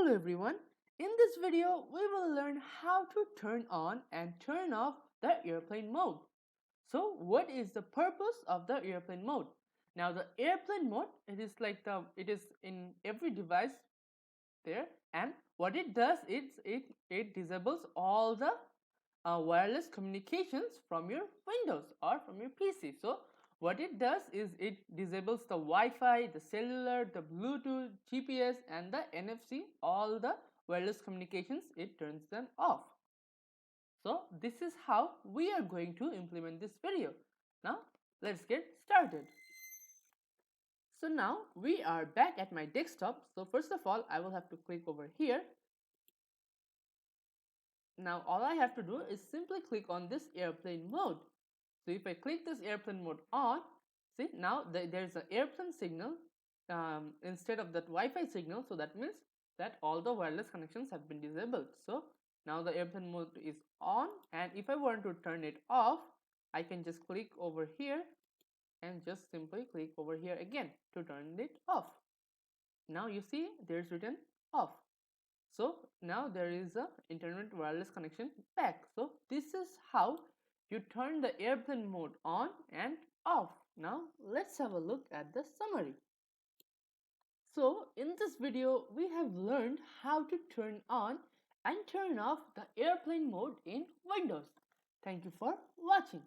Hello everyone, in this video we will learn how to turn on and turn off the airplane mode. So what is the purpose of the airplane mode? Now the airplane mode, it is in every device there, and what it does is it disables all the wireless communications from your Windows or from your PC. So what it does is it disables the Wi-Fi, the cellular, the Bluetooth, GPS and the NFC, all the wireless communications, it turns them off. So this is how we are going to implement this video. Now let's get started. So now we are back at my desktop. So first of all, I will have to click over here. Now all I have to do is simply click on this airplane mode. So if I click this airplane mode on, see now there's an airplane signal instead of that Wi-Fi signal. So that means that all the wireless connections have been disabled. So now the airplane mode is on, and if I want to turn it off, I can just click over here and just simply click over here again to turn it off. Now you see there's written off. So now there is a internet wireless connection back. So this is how you turn the airplane mode on and off. Now let's have a look at the summary. So in this video we have learned how to turn on and turn off the airplane mode in Windows. Thank you for watching.